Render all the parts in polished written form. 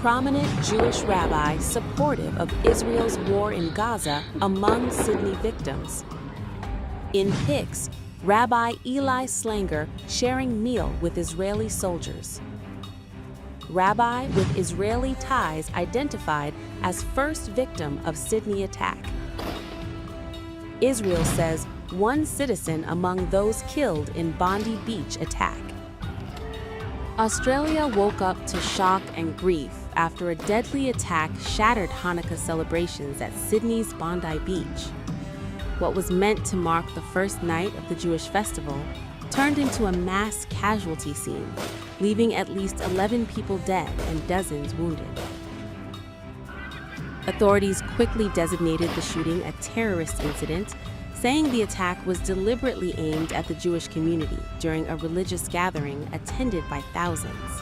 prominent Jewish rabbi supportive of Israel's war in Gaza among Sydney victims. In pics, Rabbi Eli Schlanger sharing meal with Israeli soldiers. Rabbi with Israeli ties identified as first victim of Sydney attack. Israel says one citizen among those killed in Bondi Beach attack. Australia woke up to shock and grief after a deadly attack shattered Hanukkah celebrations at Sydney's Bondi Beach. What was meant to mark the first night of the Jewish festival turned into a mass casualty scene, leaving at least 11 people dead and dozens wounded. Authorities quickly designated the shooting a terrorist incident, saying the attack was deliberately aimed at the Jewish community during a religious gathering attended by thousands.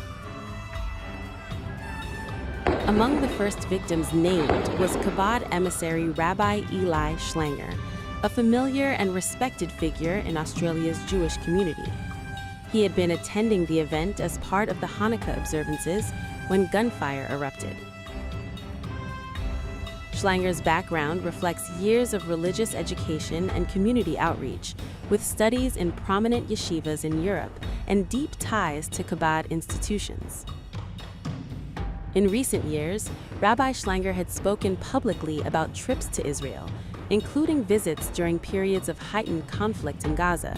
Among the first victims named was Chabad emissary Rabbi Eli Schlanger, a familiar and respected figure in Australia's Jewish community. He had been attending the event as part of the Hanukkah observances when gunfire erupted. Schlanger's background reflects years of religious education and community outreach, with studies in prominent yeshivas in Europe and deep ties to Chabad institutions. In recent years, Rabbi Schlanger had spoken publicly about trips to Israel, including visits during periods of heightened conflict in Gaza.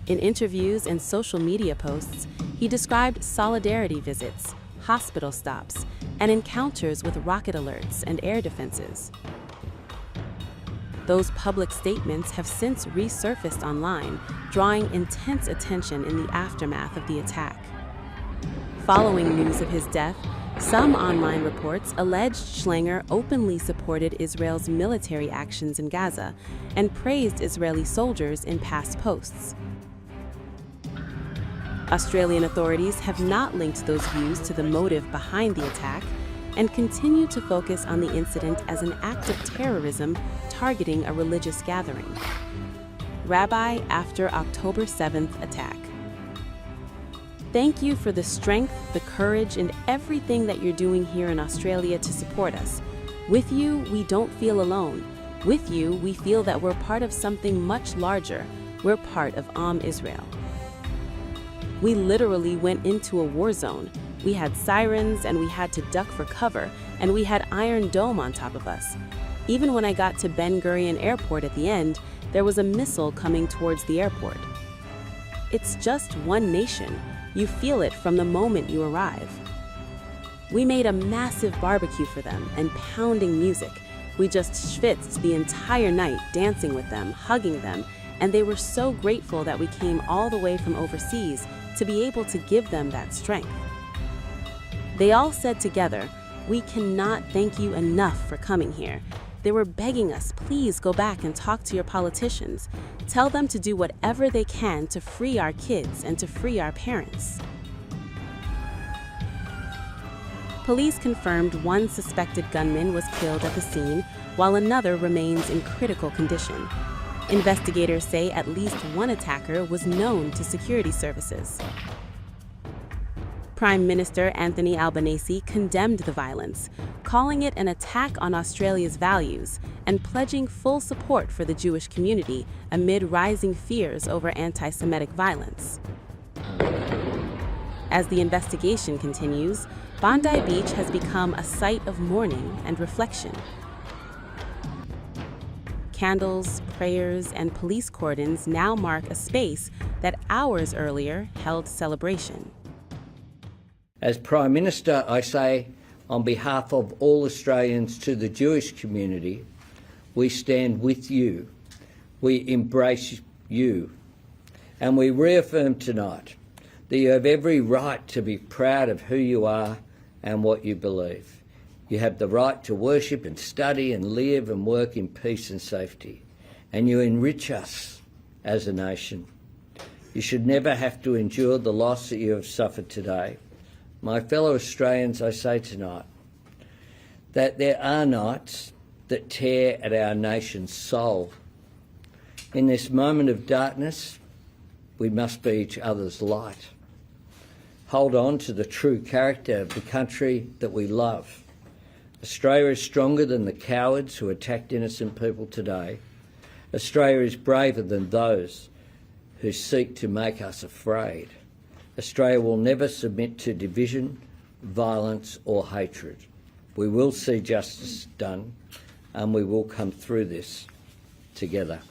In interviews and social media posts, he described solidarity visits, hospital stops, and encounters with rocket alerts and air defenses. Those public statements have since resurfaced online, drawing intense attention in the aftermath of the attack. Following news of his death, some online reports alleged Schlanger openly supported Israel's military actions in Gaza and praised Israeli soldiers in past posts. Australian authorities have not linked those views to the motive behind the attack and continue to focus on the incident as an act of terrorism targeting a religious gathering. Rabbi after October 7th attack. Thank you for the strength, the courage, and everything that you're doing here in Australia to support us. With you, we don't feel alone. With you, we feel that we're part of something much larger. We're part of Israel. We literally went into a war zone. We had sirens and we had to duck for cover, and we had Iron Dome on top of us. Even when I got to Ben Gurion Airport at the end, there was a missile coming towards the airport. It's just one nation. You feel it from the moment you arrive. We made a massive barbecue for them and pounding music. We just schwitzed the entire night dancing with them, hugging them, and they were so grateful that we came all the way from overseas to be able to give them that strength. They all said together, "We cannot thank you enough for coming here." They were begging us, please go back and talk to your politicians. Tell them to do whatever they can to free our kids and to free our parents. Police confirmed one suspected gunman was killed at the scene, while another remains in critical condition. Investigators say at least one attacker was known to security services. Prime Minister Anthony Albanese condemned the violence, calling it an attack on Australia's values and pledging full support for the Jewish community amid rising fears over anti-Semitic violence. As the investigation continues, Bondi Beach has become a site of mourning and reflection. Candles, prayers, and police cordons now mark a space that hours earlier held celebration. As Prime Minister, I say, on behalf of all Australians to the Jewish community, we stand with you, we embrace you, and we reaffirm tonight that you have every right to be proud of who you are and what you believe. You have the right to worship and study and live and work in peace and safety, and you enrich us as a nation. You should never have to endure the loss that you have suffered today. My fellow Australians, I say tonight that there are nights that tear at our nation's soul. In this moment of darkness, we must be each other's light. hold on to the true character of the country that we love. Australia is stronger than the cowards who attacked innocent people today. Australia is braver than those who seek to make us afraid. Australia will never submit to division, violence or hatred. We will see justice done and we will come through this together.